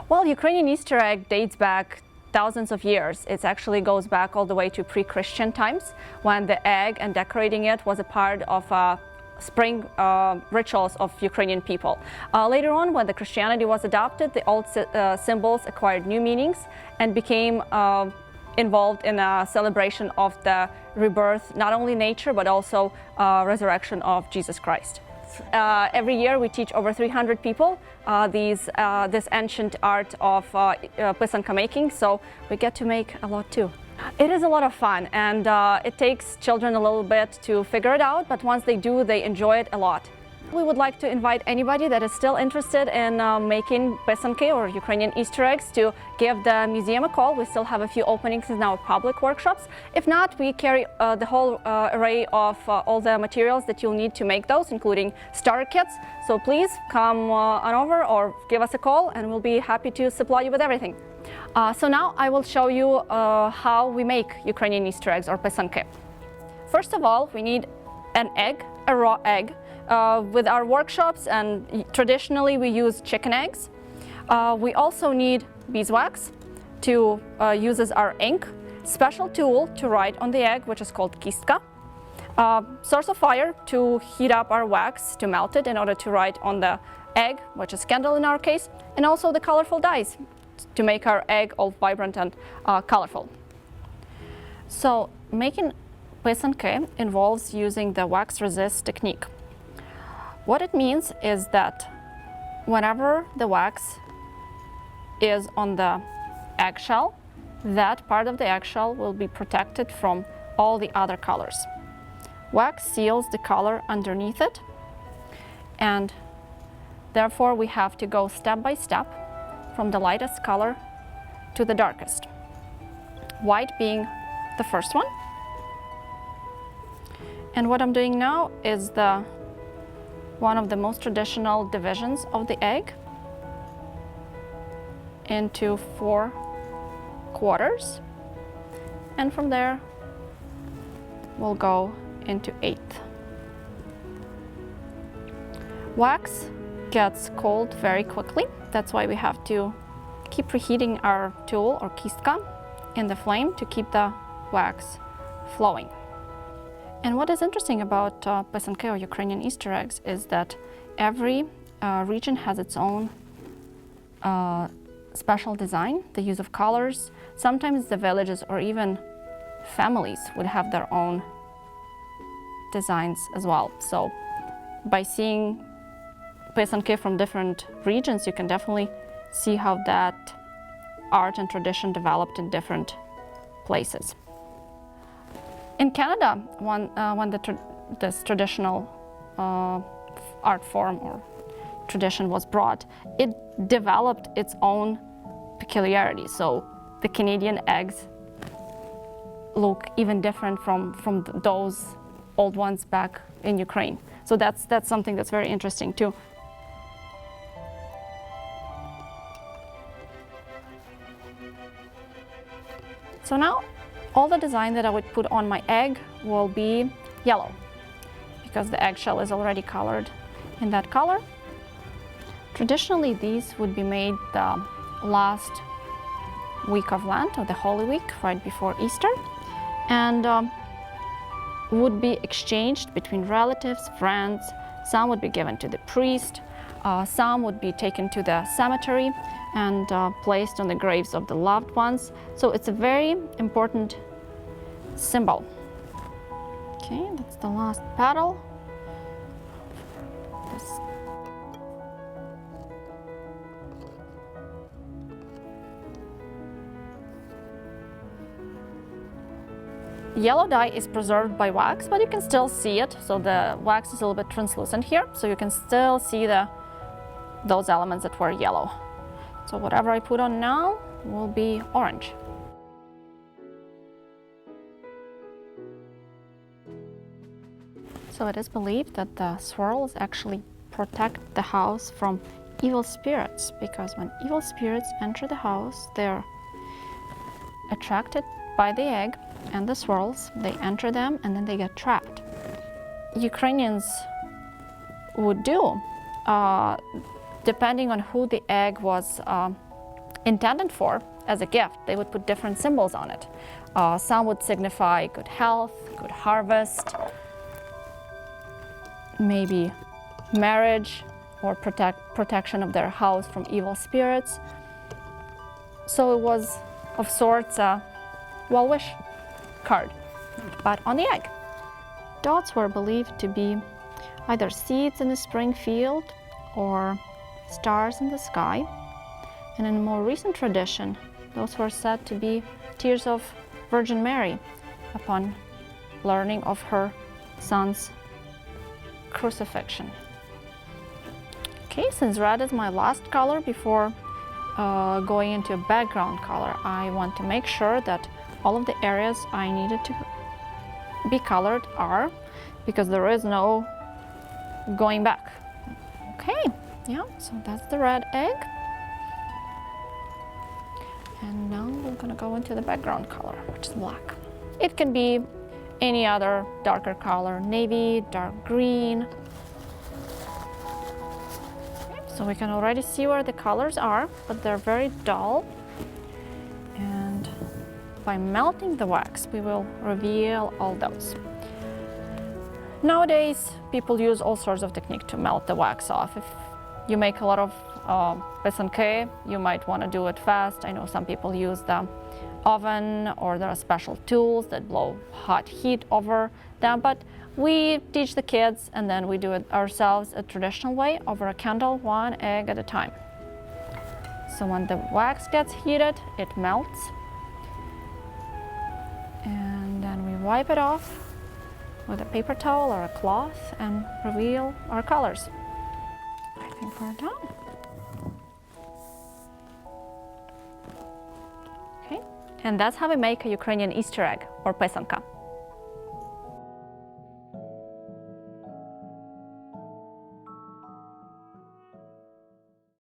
Well, Ukrainian Easter egg dates back thousands of years. It actually goes back all the way to pre-Christian times, when the egg and decorating it was a part of spring rituals of Ukrainian people. Later on, when the Christianity was adopted, the old symbols acquired new meanings and became involved in a celebration of the rebirth, not only nature, but also resurrection of Jesus Christ. Every year we teach over 300 people this ancient art of Pysanka making, so we get to make a lot too. It is a lot of fun, and it takes children a little bit to figure it out, but once they do, they enjoy it a lot. We would like to invite anybody that is still interested in making Pysanki or Ukrainian Easter eggs to give the museum a call. We still have a few openings in our public workshops. If not, we carry the whole array of all the materials that you'll need to make those, including starter kits. So please come on over or give us a call, and we'll be happy to supply you with everything. So now I will show you how we make Ukrainian Easter eggs or Pysanki. First of all, we need an egg, a raw egg. With our workshops, and traditionally we use chicken eggs. We also need beeswax to use as our ink, special tool to write on the egg, which is called Khrystyna, source of fire to heat up our wax, to melt it in order to write on the egg, which is candle in our case, and also the colorful dyes to make our egg all vibrant and colorful. So making Pysanki involves using the wax resist technique. What it means is that whenever the wax is on the eggshell, that part of the eggshell will be protected from all the other colors. Wax seals the color underneath it, and therefore we have to go step by step from the lightest color to the darkest. White being the first one. And what I'm doing now is one of the most traditional divisions of the egg into 4 quarters, and from there we'll go into 8. Wax gets cold very quickly. That's why we have to keep reheating our tool or Khrystyna in the flame to keep the wax flowing. And what is interesting about Pysanki or Ukrainian Easter eggs is that every region has its own special design, the use of colors. Sometimes the villages or even families would have their own designs as well. So by seeing Pysanki from different regions, you can definitely see how that art and tradition developed in different places. In Canada, when this traditional art form or tradition was brought, it developed its own peculiarities. So the Canadian eggs look even different from those old ones back in Ukraine. So that's something that's very interesting too. So now all the design that I would put on my egg will be yellow, because the eggshell is already colored in that color. Traditionally, these would be made the last week of Lent, or the Holy Week, right before Easter, and would be exchanged between relatives, friends. Some would be given to the priest, some would be taken to the cemetery and placed on the graves of the loved ones. So it's a very important symbol. Okay, that's the last petal. Yellow dye is preserved by wax, but you can still see it. So the wax is a little bit translucent here, so you can still see those elements that were yellow. So whatever I put on now will be orange. So it is believed that the swirls actually protect the house from evil spirits, because when evil spirits enter the house, they're attracted by the egg and the swirls. They enter them and then they get trapped. Ukrainians would do, depending on who the egg was intended for as a gift. They would put different symbols on it. Some would signify good health, good harvest, maybe marriage, or protection of their house from evil spirits. So it was of sorts a well-wish card, but on the egg. Dots were believed to be either seeds in the spring field or stars in the sky. And in a more recent tradition, those were said to be tears of Virgin Mary upon learning of her son's crucifixion. Okay, since red is my last color before going into a background color, I want to make sure that all of the areas I needed to be colored are, because there is no going back. Okay, yeah, so that's the red egg. And now we're gonna go into the background color, which is black. It can be any other darker color, navy, dark green. So we can already see where the colors are, but they're very dull. And by melting the wax, we will reveal all those. Nowadays, people use all sorts of technique to melt the wax off. If you make a lot of Pysanka, you might want to do it fast. I know some people use the oven, or there are special tools that blow hot heat over them, but we teach the kids and then we do it ourselves a traditional way over a candle, one egg at a time. So when the wax gets heated, it melts. And then we wipe it off with a paper towel or a cloth and reveal our colors. I think we're done. Okay, and that's how we make a Ukrainian Easter egg or Pysanka.